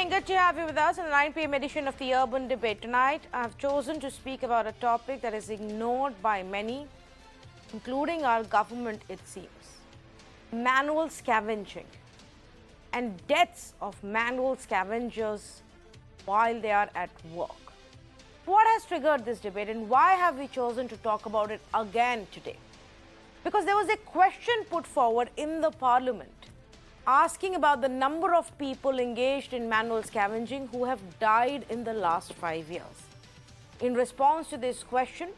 evening. Good to have you with us in the 9 p.m. edition of the Urban Debate. Tonight, I've chosen to speak about a topic that is ignored by many, including our government, it seems. Manual scavenging and deaths of manual scavengers while they are at work. What has triggered this debate and why have we chosen to talk about it again today? Because there was a question put forward in the parliament asking about the number of people engaged in manual scavenging who have died in the last 5 years. In response to this question,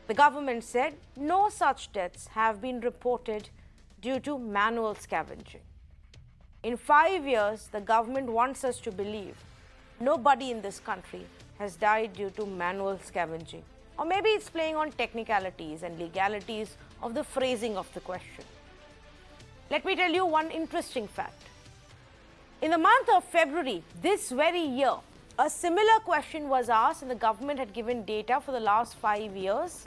the government said no such deaths have been reported due to manual scavenging. In 5 years, the government wants us to believe nobody in this country has died due to manual scavenging. Or maybe it's playing on technicalities and legalities of the phrasing of the question. Let me tell you one interesting fact. In the month of February this very year, a similar question was asked and the government had given data for the last 5 years.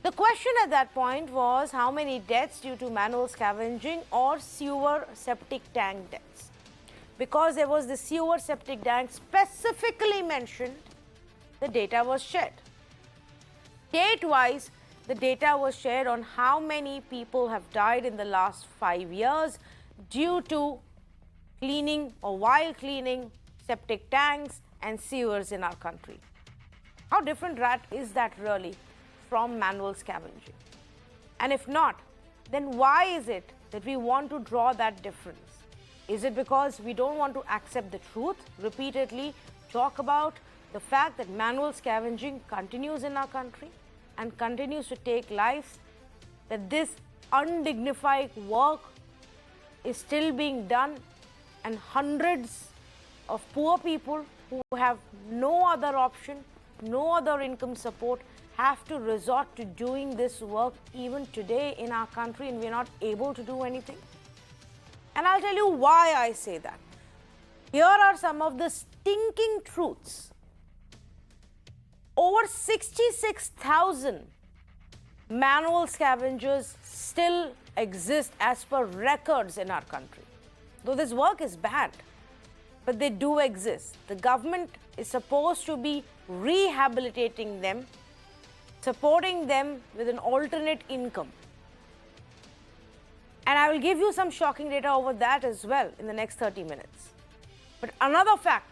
The question at that point was how many deaths due to manual scavenging or sewer septic tank deaths. Because there was the sewer septic tank specifically mentioned, the data was shared. State-wise, the data was shared on how many people have died in the last 5 years due to cleaning or while cleaning septic tanks and sewers in our country. How different is that really from manual scavenging? And if not, then why is it that we want to draw that difference? Is it because we don't want to accept the truth, repeatedly talk about the fact that manual scavenging continues in our country and continues to take lives, that this undignified work is still being done and hundreds of poor people who have no other option, no other income support, have to resort to doing this work even today in our country and we're not able to do anything? And I'll tell you why I say that. Here are some of the stinking truths. Over 66,000 manual scavengers still exist as per records in our country. Though this work is banned, but they do exist. The government is supposed to be rehabilitating them, supporting them with an alternate income. And I will give you some shocking data over that as well in the next 30 minutes. But another fact,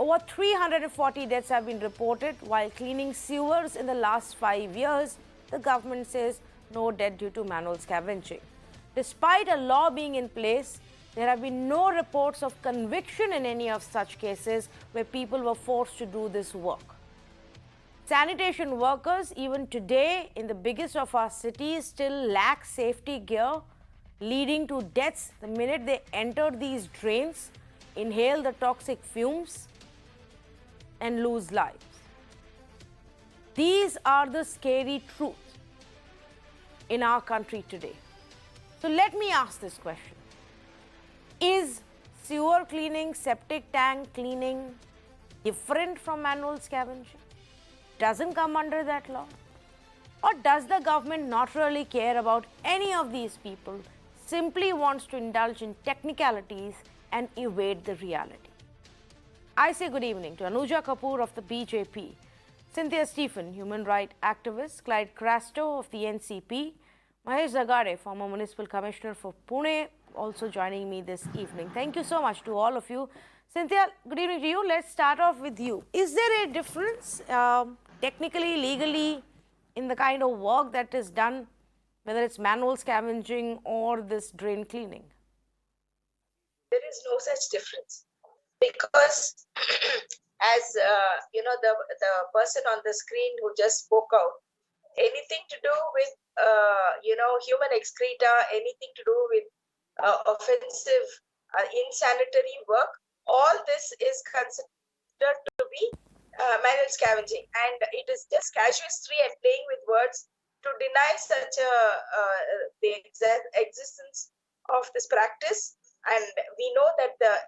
over 340 deaths have been reported while cleaning sewers in the last 5 years. The government says no death due to manual scavenging. Despite a law being in place, there have been no reports of conviction in any of such cases where people were forced to do this work. Sanitation workers, even today in the biggest of our cities, still lack safety gear, leading to deaths the minute they enter these drains, inhale the toxic fumes, and lose lives. These are the scary truths in our country today. So let me ask this question. Is sewer cleaning, septic tank cleaning different from manual scavenging? Doesn't come under that law? Or does the government not really care about any of these people, simply wants to indulge in technicalities and evade the reality? I say good evening to Anuja Kapoor of the BJP, Cynthia Stephen, human rights activist, Clyde Crasto of the NCP, Mahesh Zagare, former municipal commissioner for Pune, also joining me this evening. Thank you so much to all of you. Cynthia, good evening to you. Let's start off with you. Is there a difference technically, legally, in the kind of work that is done, whether it's manual scavenging or this drain cleaning? There is no such difference. Because as the person on the screen who just spoke out, anything to do with human excreta, anything to do with offensive insanitary work, all this is considered to be manual scavenging, and it is just casuistry and playing with words to deny such the existence of this practice. And we know that the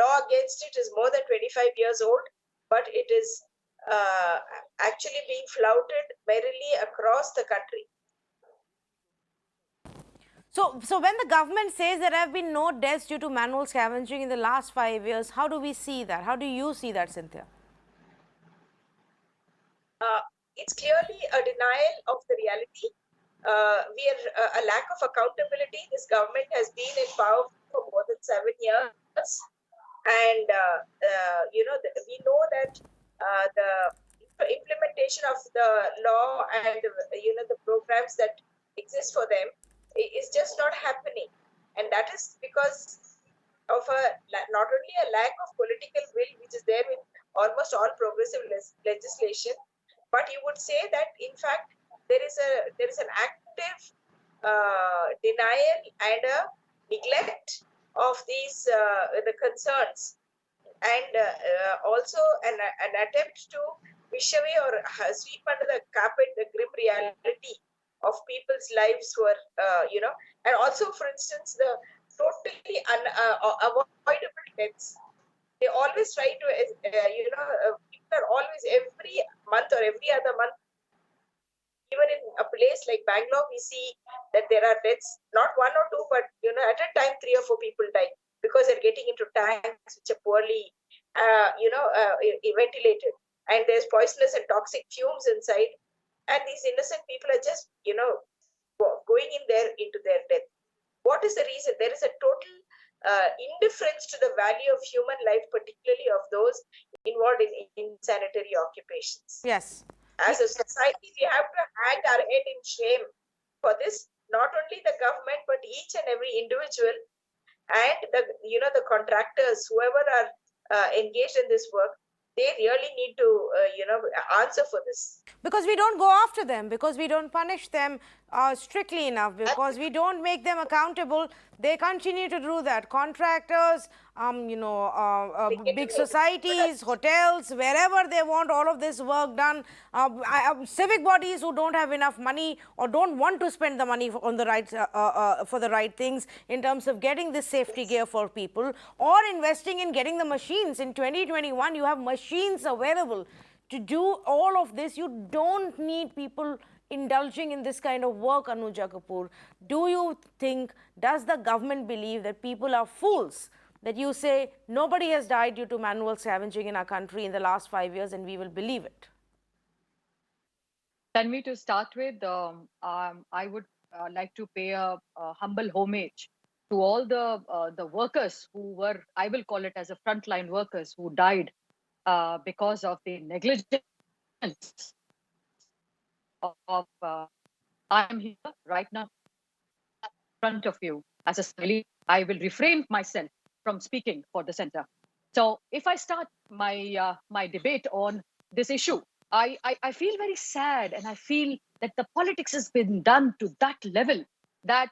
law against it is more than 25 years old, but it is actually being flouted merrily across the country. So when the government says there have been no deaths due to manual scavenging in the last 5 years, how do we see that? How do you see that, Cynthia? It's clearly a denial of the reality. We are a lack of accountability. This government has been in power for more than 7 years, and we know that the implementation of the law and the programs that exist for them is just not happening, and that is because of not only a lack of political will, which is there with almost all progressive legislation, but you would say that in fact there is an active denial and a neglect of these the concerns, and also an attempt to wish away or sweep under the carpet the grim reality of people's lives who are and also, for instance, the totally avoidable deaths. They always try to people are always every month or every other month. Even in a place like Bangalore, we see that there are deaths, not one or two, but at a time 3 or 4 people die because they're getting into tanks which are poorly ventilated, and there's poisonous and toxic fumes inside, and these innocent people are just going in there into their death. What is the reason? There is a total indifference to the value of human life, particularly of those involved in sanitary occupations. Yes. As a society, we have to hang our head in shame for this. Not only the government, but each and every individual and the contractors, whoever are engaged in this work, they really need to answer for this. Because we don't go after them, because we don't punish them strictly enough, because we don't make them accountable, they continue to do that. Contractors, big societies, hotels, wherever they want all of this work done, civic bodies who don't have enough money or don't want to spend the money on the right for the right things in terms of getting this safety gear for people, or investing in getting the machines. In 2021, you have machines available to do all of this. You don't need people indulging in this kind of work, Anuja Kapoor. Do you think, does the government believe that people are fools? That you say nobody has died due to manual scavenging in our country in the last 5 years and we will believe it? Tanvi, to start with, I would like to pay a humble homage to all the workers who were, I will call it as a frontline workers, who died because of the negligence of I am here right now in front of you as a Somali. I will refrain myself from speaking for the center. So if I start my my debate on this issue, I feel very sad, and I feel that the politics has been done to that level that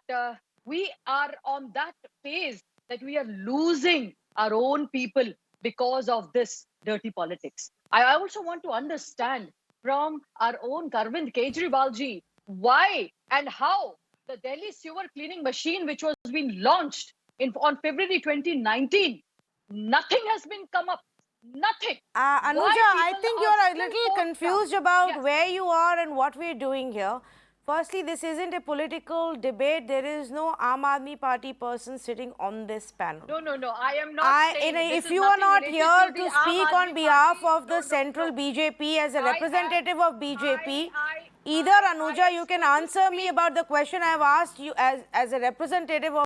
we are on that phase that we are losing our own people because of this dirty politics. I also want to understand from our own Arvind Kejriwal ji why and how the Delhi sewer cleaning machine, which was being launched on February 2019, nothing has been come up. Nothing. Anuja, I think you're a little confused about yes. where you are and what we're doing here. Firstly, this isn't a political debate. There is no Aam Aadmi Party person sitting on this panel. No. I am not saying if you are not here to speak on behalf of the central BJP as a representative of BJP, either Anuja, you can answer me about the question I have asked you as a representative of